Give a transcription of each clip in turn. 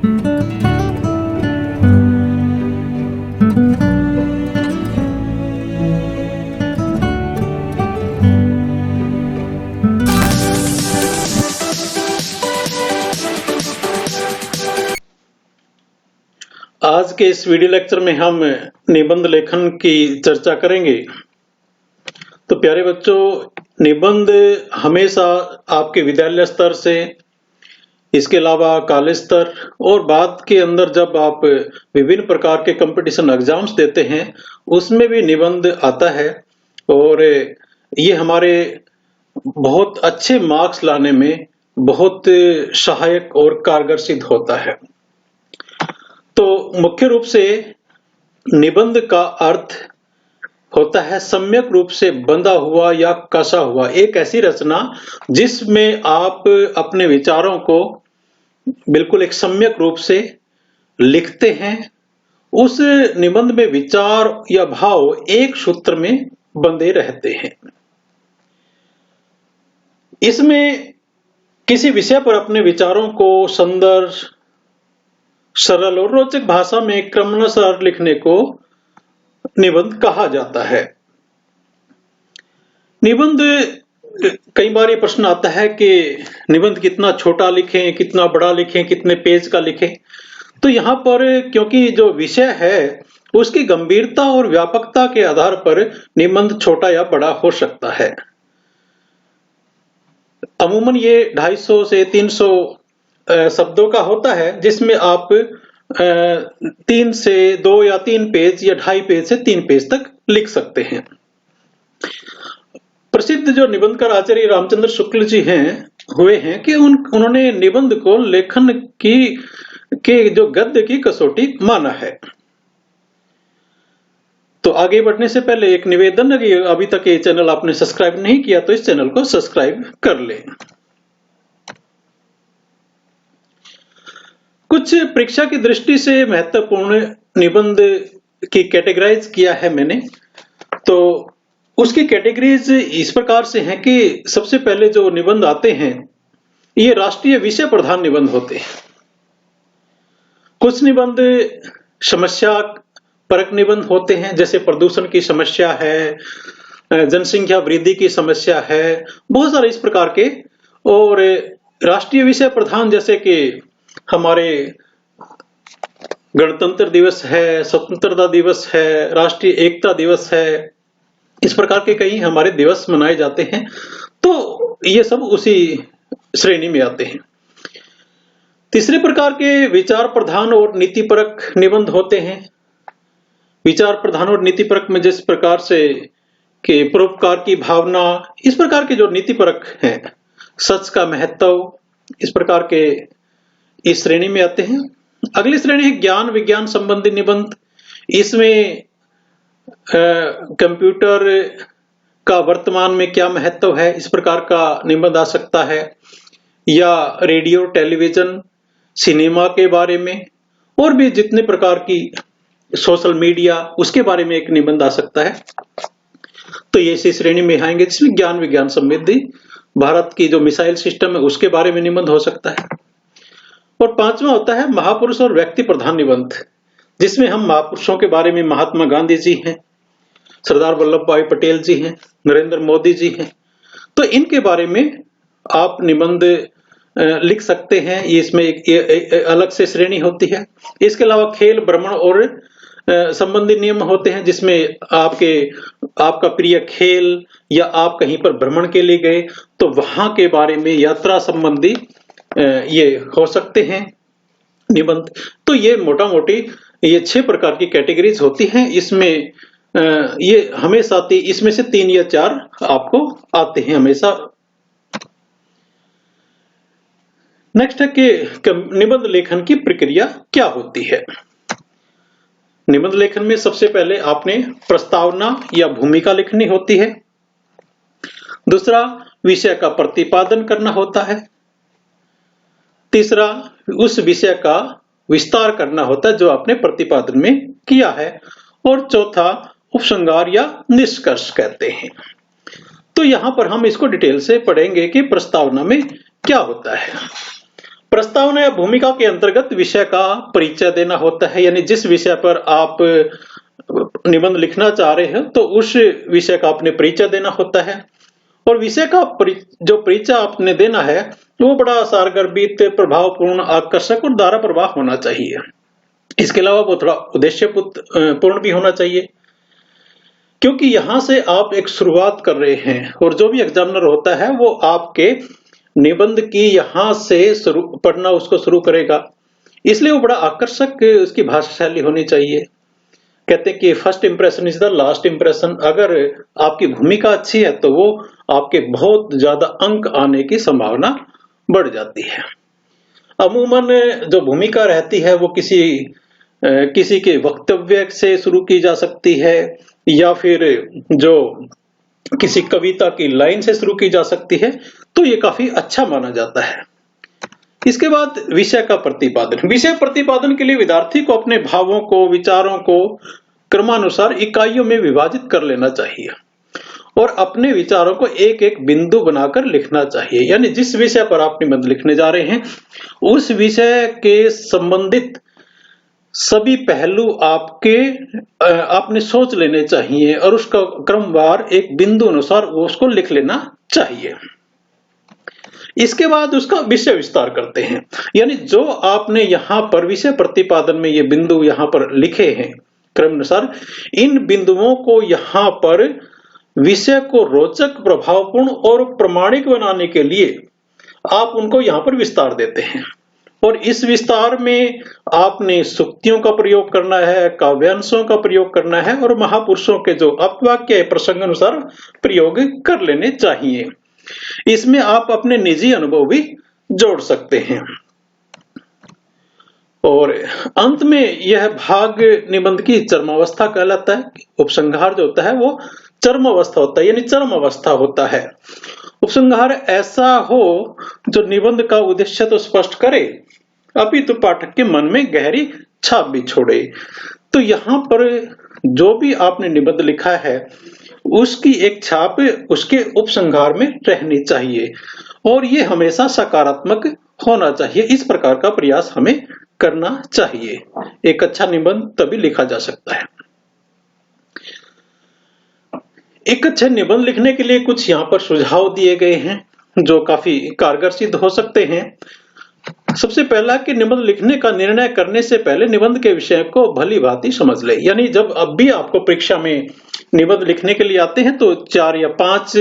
आज के इस वीडियो लेक्चर में हम निबंध लेखन की चर्चा करेंगे। तो प्यारे बच्चों, निबंध हमेशा आपके विद्यालय स्तर से, इसके अलावा कॉलेज स्तर और बाद के अंदर जब आप विभिन्न प्रकार के कंपटीशन एग्जाम्स देते हैं उसमें भी निबंध आता है और ये हमारे बहुत अच्छे मार्क्स लाने में बहुत सहायक और कारगर सिद्ध होता है। तो मुख्य रूप से निबंध का अर्थ होता है सम्यक रूप से बंधा हुआ या कसा हुआ एक ऐसी रचना जिसमें आप अपने विचारों को बिल्कुल एक सम्यक रूप से लिखते हैं। उस निबंध में विचार या भाव एक सूत्र में बंधे रहते हैं। इसमें किसी विषय पर अपने विचारों को सुंदर, सरल और रोचक भाषा में क्रमानुसार लिखने को निबंध कहा जाता है। निबंध कई बार ये प्रश्न आता है कि निबंध कितना छोटा लिखें, कितना बड़ा लिखें, कितने पेज का लिखें। तो यहाँ पर क्योंकि जो विषय है उसकी गंभीरता और व्यापकता के आधार पर निबंध छोटा या बड़ा हो सकता है। अमूमन ये 250 से 300 शब्दों का होता है जिसमें आप 3 से 2 या 3 पेज या 2.5 पेज से 3 पेज तक लिख सकते हैं। प्रसिद्ध जो निबंधकार आचार्य रामचंद्र शुक्ल जी हुए हैं कि उन्होंने निबंध को लेखन के जो गद्य की कसौटी माना है। तो आगे बढ़ने से पहले एक निवेदन है कि अभी तक ये चैनल आपने सब्सक्राइब नहीं किया तो इस चैनल को सब्सक्राइब कर लें। कुछ परीक्षा की दृष्टि से महत्वपूर्ण निबंध की कैटेगराइज किया है मैंने। तो उसकी कैटेगरीज इस प्रकार से हैं कि सबसे पहले जो निबंध आते हैं ये राष्ट्रीय विषय प्रधान निबंध होते हैं। कुछ निबंध समस्या परक निबंध होते हैं, जैसे प्रदूषण की समस्या है, जनसंख्या वृद्धि की समस्या है, बहुत सारे इस प्रकार के। और राष्ट्रीय विषय प्रधान जैसे कि हमारे गणतंत्र दिवस है, स्वतंत्रता दिवस है, राष्ट्रीय एकता दिवस है, इस प्रकार के कई हमारे दिवस मनाए जाते हैं। तो ये सब उसी श्रेणी में आते हैं। तीसरे प्रकार के विचार प्रधान और नीतिपरक निबंध होते हैं। विचार प्रधान और नीतिपरक में जिस प्रकार से कि परोपकार की भावना, इस प्रकार के जो नीतिपरक हैं, सच का महत्व, इस प्रकार के इस श्रेणी में आते हैं। अगली श्रेणी है ज्ञान विज्ञान संबंधी निबंध। इसमें कंप्यूटर का वर्तमान में क्या महत्व है, इस प्रकार का निबंध आ सकता है। या रेडियो, टेलीविजन, सिनेमा के बारे में और भी जितने प्रकार की सोशल मीडिया, उसके बारे में एक निबंध आ सकता है। तो ये इसी श्रेणी में आएंगे जिसमें ज्ञान विज्ञान संबंधी भारत की जो मिसाइल सिस्टम है उसके बारे में निबंध हो सकता है। और पांचवा होता है महापुरुष और व्यक्ति प्रधान निबंध, जिसमें हम महापुरुषों के बारे में महात्मा गांधी जी हैं, सरदार वल्लभ भाई पटेल जी हैं, नरेंद्र मोदी जी हैं। तो इनके बारे में आप निबंध लिख सकते हैं। ये इसमें एक अलग से श्रेणी होती है। इसके अलावा खेल, भ्रमण और संबंधी नियम होते हैं, जिसमें आपका प्रिय खेल या आप कहीं पर भ्रमण के लिए गए तो वहां के बारे में, यात्रा संबंधी ये हो सकते हैं निबंध। तो ये मोटा मोटी ये 6 प्रकार की कैटेगरीज होती हैं। इसमें ये हमेशा इसमें से 3 या 4 आपको आते हैं हमेशा। नेक्स्ट है कि निबंध लेखन की प्रक्रिया क्या होती है। निबंध लेखन में सबसे पहले आपने प्रस्तावना या भूमिका लिखनी होती है। दूसरा, विषय का प्रतिपादन करना होता है। तीसरा, उस विषय का विस्तार करना होता है जो आपने प्रतिपादन में किया है। और चौथा, उपसंहार या निष्कर्ष कहते हैं। तो यहां पर हम इसको डिटेल से पढ़ेंगे कि प्रस्तावना में क्या होता है। प्रस्तावना या भूमिका के अंतर्गत विषय का परिचय देना होता है, यानी जिस विषय पर आप निबंध लिखना चाह रहे हो तो उस विषय का आपने परिचय देना होता है। और विषय का जो परिचय आपने देना है वो बड़ा सारगर्भित, प्रभावपूर्ण, आकर्षक और धारा प्रवाह होना चाहिए। इसके अलावा वो थोड़ा उद्देश्य पूर्ण भी होना चाहिए, क्योंकि यहां से आप एक शुरुआत कर रहे हैं और जो भी एग्जामिनर होता है वो आपके निबंध की यहां से पढ़ना उसको शुरू करेगा, इसलिए वो बड़ा आकर्षक उसकी भाषा शैली होनी चाहिए। कहते हैं कि first impression is the last impression. अगर आपकी भूमिका अच्छी है तो वो आपके बहुत ज्यादा अंक आने की संभावना बढ़ जाती है। अमूमन जो भूमिका रहती है वो किसी के वक्तव्य से शुरू की जा सकती है या फिर जो किसी कविता की लाइन से शुरू की जा सकती है, तो ये काफी अच्छा माना जाता है। इसके बाद विषय का प्रतिपादन। विषय प्रतिपादन के लिए विद्यार्थी को अपने भावों को, विचारों को क्रमानुसार इकाइयों में विभाजित कर लेना चाहिए और अपने विचारों को एक एक बिंदु बनाकर लिखना चाहिए। यानी जिस विषय पर आप निबंध लिखने जा रहे हैं उस विषय के संबंधित सभी पहलू आपने सोच लेने चाहिए और उसका क्रमवार एक बिंदु अनुसार उसको लिख लेना चाहिए। इसके बाद उसका विषय विस्तार करते हैं, यानी जो आपने यहाँ पर विषय प्रतिपादन में ये बिंदु यहाँ पर लिखे हैं क्रम अनुसार, इन बिंदुओं को यहाँ पर विषय को रोचक, प्रभावपूर्ण और प्रमाणिक बनाने के लिए आप उनको यहाँ पर विस्तार देते हैं। और इस विस्तार में आपने सूक्तियों का प्रयोग करना है, काव्यांशों का प्रयोग करना है और महापुरुषों के जो अपवाक्य प्रसंग अनुसार प्रयोग कर लेने चाहिए। इसमें आप अपने निजी अनुभव भी जोड़ सकते हैं। और अंत में यह भाग निबंध की चरमावस्था कहलाता है। उपसंहार जो होता है वो चरम अवस्था होता है, यानी चरम अवस्था होता है। उपसंहार ऐसा हो जो निबंध का उद्देश्य तो स्पष्ट करे, अपितु पाठक के मन में गहरी छाप भी छोड़े। तो यहाँ पर जो भी आपने निबंध लिखा है उसकी एक छाप उसके उपसंहार में रहनी चाहिए और ये हमेशा सकारात्मक होना चाहिए। इस प्रकार का प्रयास हमें करना चाहिए। एक अच्छा निबंध तभी लिखा जा सकता है। एक अच्छे निबंध लिखने के लिए कुछ यहाँ पर सुझाव दिए गए हैं जो काफी कारगर सिद्ध हो सकते हैं। सबसे पहला कि निबंध लिखने का निर्णय करने से पहले निबंध के विषय को भली भांति समझ ले। यानी जब अब भी आपको परीक्षा में निबंध लिखने के लिए आते हैं तो 4 या 5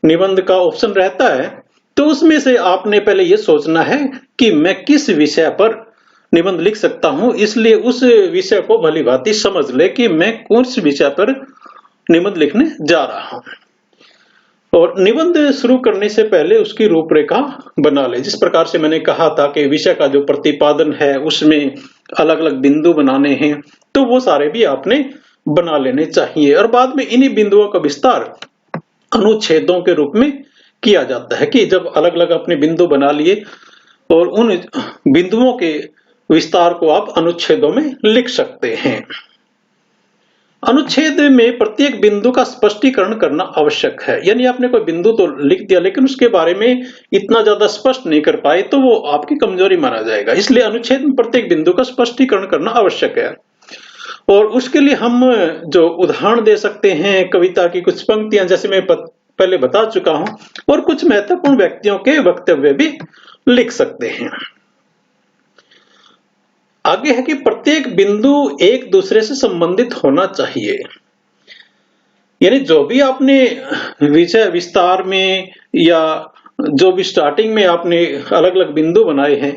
निबंध का ऑप्शन रहता है, तो उसमें से आपने पहले ये सोचना है कि मैं किस विषय पर निबंध लिख सकता हूं, इसलिए उस विषय को भली भांति समझ ले कि मैं कौन से विषय पर निबंध लिखने जा रहा हूं। और निबंध शुरू करने से पहले उसकी रूपरेखा बना ले। जिस प्रकार से मैंने कहा था कि विषय का जो प्रतिपादन है उसमें अलग अलग बिंदु बनाने हैं, तो वो सारे भी आपने बना लेने चाहिए। और बाद में इन्हीं बिंदुओं का विस्तार अनुच्छेदों के रूप में किया जाता है कि जब अलग अलग अपने बिंदु बना लिए और उन बिंदुओं के विस्तार को आप अनुच्छेदों में लिख सकते हैं। अनुच्छेद में प्रत्येक बिंदु का स्पष्टीकरण करना आवश्यक है। यानी आपने कोई बिंदु तो लिख दिया लेकिन उसके बारे में इतना ज्यादा स्पष्ट नहीं कर पाए तो वो आपकी कमजोरी माना जाएगा। इसलिए अनुच्छेद में प्रत्येक बिंदु का स्पष्टीकरण करना आवश्यक है। और उसके लिए हम जो उदाहरण दे सकते हैं, कविता की कुछ पंक्तियां जैसे मैं पहले बता चुका हूं, और कुछ महत्वपूर्ण व्यक्तियों के वक्तव्य भी लिख सकते हैं। आगे है कि प्रत्येक बिंदु एक दूसरे से संबंधित होना चाहिए। यानी जो भी आपने विषय विस्तार में या जो भी स्टार्टिंग में आपने अलग अलग बिंदु बनाए हैं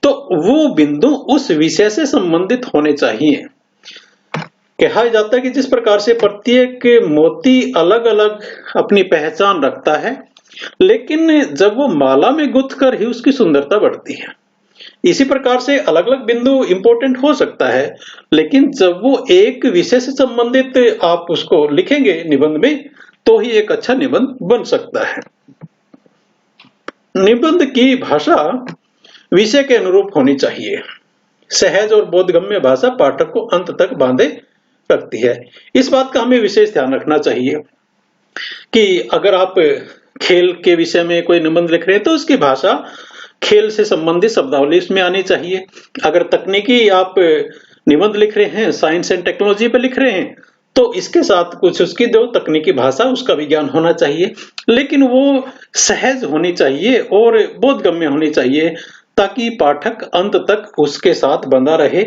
तो वो बिंदु उस विषय से संबंधित होने चाहिए। कहा जाता है कि जिस प्रकार से प्रत्येक मोती अलग अलग अपनी पहचान रखता है, लेकिन जब वो माला में गुंथ कर ही उसकी सुंदरता बढ़ती है, इसी प्रकार से अलग अलग बिंदु इंपॉर्टेंट हो सकता है, लेकिन जब वो एक विषय से संबंधित आप उसको लिखेंगे निबंध में तो ही एक अच्छा निबंध बन सकता है। निबंध की भाषा विषय के अनुरूप होनी चाहिए। सहज और बोधगम्य भाषा पाठक को अंत तक बांधे रखती है। इस बात का हमें विशेष ध्यान रखना चाहिए कि अगर आप खेल के विषय में कोई निबंध लिख रहे हैं तो उसकी भाषा खेल से संबंधित शब्दावली इसमें आनी चाहिए। अगर तकनीकी आप निबंध लिख रहे हैं, साइंस एंड टेक्नोलॉजी पे लिख रहे हैं, तो इसके साथ कुछ उसकी जो तकनीकी भाषा उसका भी ज्ञान होना चाहिए, लेकिन वो सहज होनी चाहिए और बोधगम्य होनी चाहिए, ताकि पाठक अंत तक उसके साथ बंधा रहे।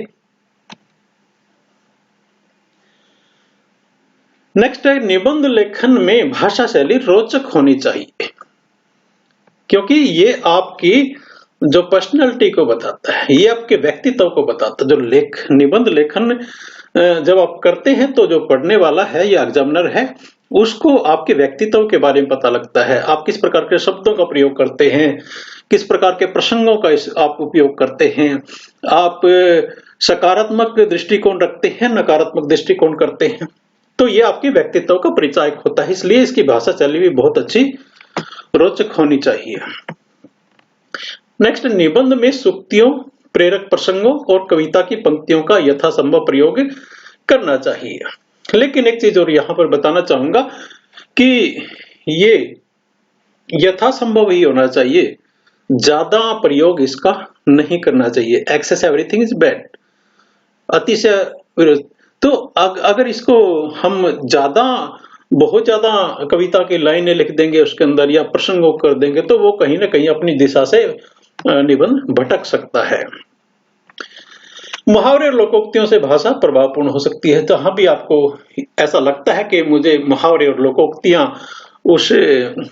नेक्स्ट है, निबंध लेखन में भाषा शैली रोचक होनी चाहिए, क्योंकि ये आपकी जो पर्सनैलिटी को बताता है, ये आपके व्यक्तित्व को बताता है। जो निबंध लेखन जब आप करते हैं तो जो पढ़ने वाला है या एग्जामिनर है, उसको आपके व्यक्तित्व के बारे में पता लगता है। आप किस प्रकार के शब्दों का प्रयोग करते हैं, किस प्रकार के प्रसंगों का आप उपयोग करते हैं, आप सकारात्मक दृष्टिकोण रखते हैं, नकारात्मक दृष्टिकोण करते हैं, तो ये आपके व्यक्तित्व का परिचायक होता है। इसलिए इसकी भाषा शैली भी बहुत अच्छी रोचक होनी चाहिए। नेक्स्ट, निबंध में सूक्तियों, प्रेरक प्रसंगों और कविता की पंक्तियों का यथासंभव प्रयोग करना चाहिए। लेकिन एक चीज और यहाँ पर बताना चाहूंगा कि ये यथासंभव ही होना चाहिए, ज्यादा प्रयोग इसका नहीं करना चाहिए। एक्सेस एवरीथिंग इज बैड, अतिशय विरोध। तो अगर इसको हम बहुत ज्यादा कविता की लाइनें लिख देंगे उसके अंदर या प्रसंगों कर देंगे, तो वो कहीं ना कहीं अपनी दिशा से निबंध भटक सकता है। मुहावरे और लोकोक्तियों से भाषा प्रभावपूर्ण हो सकती है। जहां भी आपको ऐसा लगता है कि मुझे मुहावरे और लोकोक्तियां उस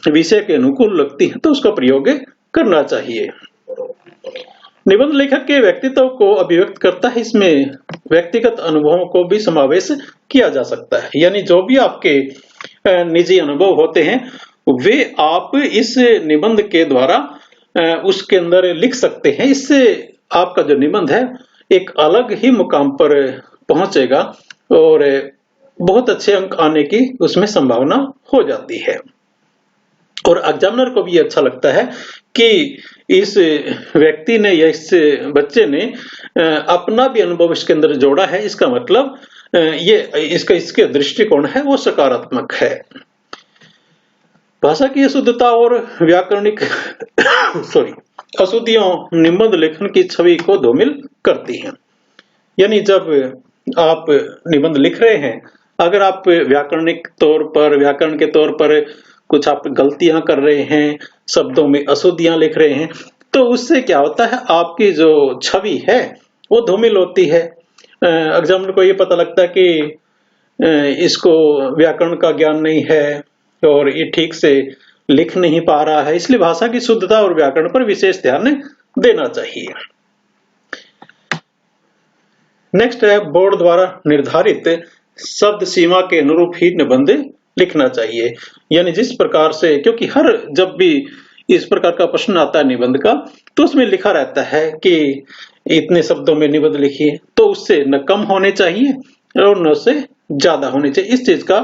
विषय के अनुकूल लगती हैं, तो उसका प्रयोग करना चाहिए। निबंध लेखक के व्यक्तित्व को अभिव्यक्त करता है, इसमें व्यक्तिगत अनुभवों को भी समावेश किया जा सकता है। यानी जो भी आपके निजी अनुभव होते हैं, वे आप इस निबंध के द्वारा उसके अंदर लिख सकते हैं। इससे आपका जो निबंध है एक अलग ही मुकाम पर पहुंचेगा और बहुत अच्छे अंक आने की उसमें संभावना हो जाती है। और एग्जामिनर को भी अच्छा लगता है कि इस व्यक्ति ने या इस बच्चे ने अपना भी अनुभव इसके अंदर जोड़ा है। इसका मतलब इसके दृष्टिकोण है वो सकारात्मक है। भाषा की अशुद्धता और व्याकरणिक अशुद्धियों निबंध लेखन की छवि को धूमिल करती हैं। यानी जब आप निबंध लिख रहे हैं, अगर आप व्याकरण के तौर पर कुछ आप गलतियां कर रहे हैं, शब्दों में अशुद्धियां लिख रहे हैं, तो उससे क्या होता है, आपकी जो छवि है वो धूमिल होती है। एग्जामिनर को ये पता लगता है कि इसको व्याकरण का ज्ञान नहीं है और ये ठीक से लिख नहीं पा रहा है। इसलिए भाषा की शुद्धता और व्याकरण पर विशेष ध्यान देना चाहिए। नेक्स्ट है, बोर्ड द्वारा निर्धारित शब्द सीमा के अनुरूप ही निबंध लिखना चाहिए। यानी जिस प्रकार से, क्योंकि जब भी इस प्रकार का प्रश्न आता है निबंध का, तो उसमें लिखा रहता है कि इतने शब्दों में निबंध लिखिए, तो उससे न कम होने चाहिए और न उससे ज्यादा होने चाहिए। इस चीज का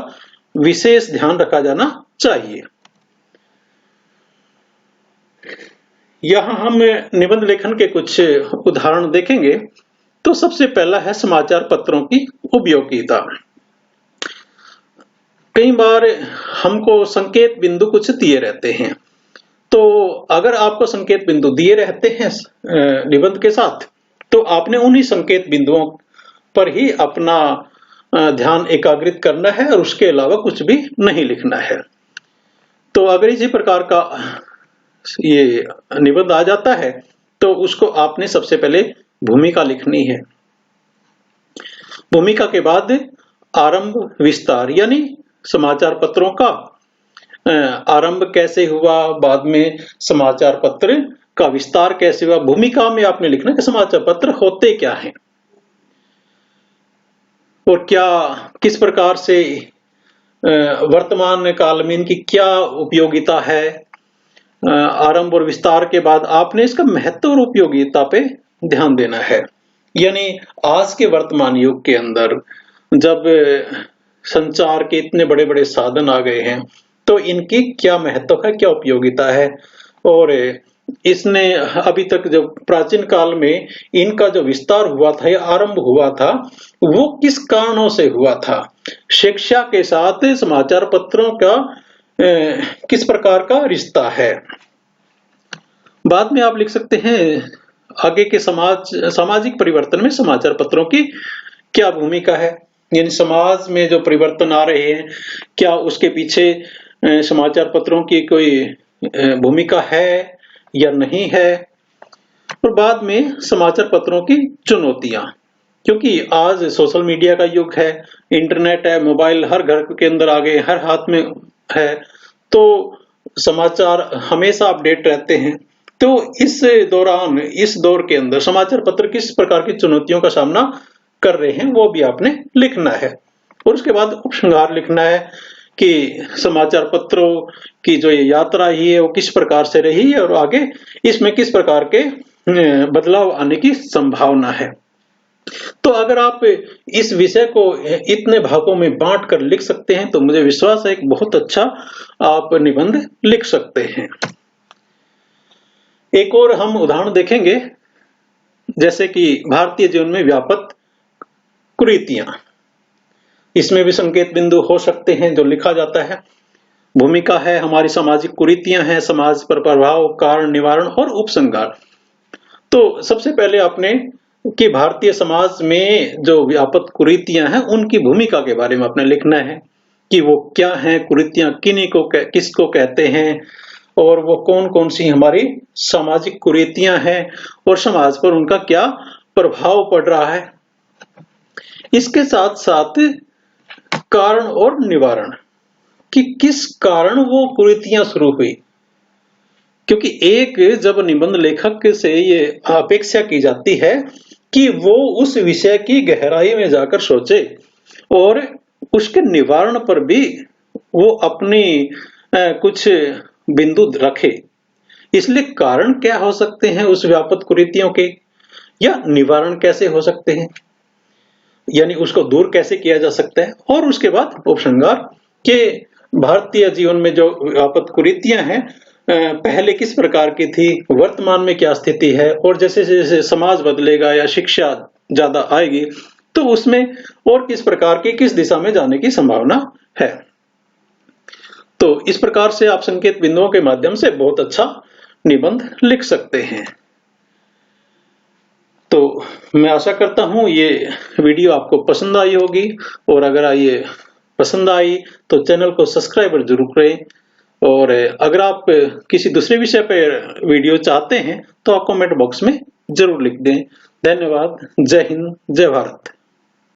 विशेष ध्यान रखा जाना चाहिए। यहां हम निबंध लेखन के कुछ उदाहरण देखेंगे। तो सबसे पहला है समाचार पत्रों की उपयोगिता। कई बार हमको संकेत बिंदु कुछ दिए रहते हैं, तो अगर आपको संकेत बिंदु दिए रहते हैं निबंध के साथ, तो आपने उन्हीं संकेत बिंदुओं पर ही अपना ध्यान एकाग्रित करना है और उसके अलावा कुछ भी नहीं लिखना है। तो अगर इसी प्रकार का ये निबंध आ जाता है, तो उसको आपने सबसे पहले भूमिका लिखनी है। भूमिका के बाद आरंभ, विस्तार, यानी समाचार पत्रों का आरंभ कैसे हुआ, बाद में समाचार पत्र का विस्तार कैसे हुआ। भूमिका में आपने लिखना कि समाचार पत्र होते क्या हैं और किस प्रकार से वर्तमान काल में इनकी क्या उपयोगिता है। आरंभ और विस्तार के बाद आपने इसका महत्व और उपयोगिता पे ध्यान देना है। यानी आज के वर्तमान युग के अंदर जब संचार के इतने बड़े बड़े साधन आ गए हैं, तो इनकी क्या महत्व है, क्या उपयोगिता है, और इसने अभी तक जो प्राचीन काल में इनका जो विस्तार हुआ था या आरंभ हुआ था, वो किस कारणों से हुआ था। शिक्षा के साथ समाचार पत्रों का किस प्रकार का रिश्ता है। बाद में आप लिख सकते हैं आगे के सामाजिक परिवर्तन में समाचार पत्रों की क्या भूमिका है, यानी समाज में जो परिवर्तन आ रहे हैं क्या उसके पीछे समाचार पत्रों की कोई भूमिका है या नहीं है। और बाद में समाचार पत्रों की चुनौतियां, क्योंकि आज सोशल मीडिया का युग है, इंटरनेट है, मोबाइल हर घर के अंदर आ गए, हर हाथ में है, तो समाचार हमेशा अपडेट रहते हैं। तो इस दौरान, इस दौर के अंदर समाचार पत्र किस प्रकार की चुनौतियों का सामना कर रहे हैं वो भी आपने लिखना है। और उसके बाद उपसंहार लिखना है कि समाचार पत्रों की जो ये यात्रा ही है वो किस प्रकार से रही है और आगे इसमें किस प्रकार के बदलाव आने की संभावना है। तो अगर आप इस विषय को इतने भागों में बांट कर लिख सकते हैं तो मुझे विश्वास है एक बहुत अच्छा आप निबंध लिख सकते हैं। एक और हम उदाहरण देखेंगे, जैसे कि भारतीय जीवन में व्यापक कुरीतियां। इसमें भी संकेत बिंदु हो सकते हैं जो लिखा जाता है। भूमिका है, हमारी सामाजिक कुरीतियां हैं, समाज पर प्रभाव, कारण, निवारण और उपसंहार। तो सबसे पहले आपने कि भारतीय समाज में जो व्यापक कुरीतियां हैं उनकी भूमिका के बारे में आपने लिखना है कि वो क्या हैं, कुरीतियां किसको कहते हैं और वो कौन कौन सी हमारी सामाजिक कुरीतियां हैं और समाज पर उनका क्या प्रभाव पड़ रहा है। इसके साथ साथ कारण और निवारण, कि किस कारण वो कुरीतियां शुरू हुई, क्योंकि एक जब निबंध लेखक से ये अपेक्षा की जाती है कि वो उस विषय की गहराई में जाकर सोचे और उसके निवारण पर भी वो अपनी कुछ बिंदु रखे। इसलिए कारण क्या हो सकते हैं उस व्यापक कुरीतियों के, या निवारण कैसे हो सकते हैं, यानी उसको दूर कैसे किया जा सकता है। और उसके बाद उपसंहार के भारतीय जीवन में जो व्यापक कुरीतियां हैं पहले किस प्रकार की थी, वर्तमान में क्या स्थिति है, और जैसे जैसे समाज बदलेगा या शिक्षा ज्यादा आएगी तो उसमें और किस प्रकार की किस दिशा में जाने की संभावना है। तो इस प्रकार से आप संकेत बिंदुओं के माध्यम से बहुत अच्छा निबंध लिख सकते हैं। तो मैं आशा करता हूं ये वीडियो आपको पसंद आई होगी, और अगर ये पसंद आई तो चैनल को सब्सक्राइब जरूर करें। और अगर आप किसी दूसरे विषय पर वीडियो चाहते हैं तो आप कमेंट बॉक्स में जरूर लिख दें। धन्यवाद। जय हिंद, जय भारत।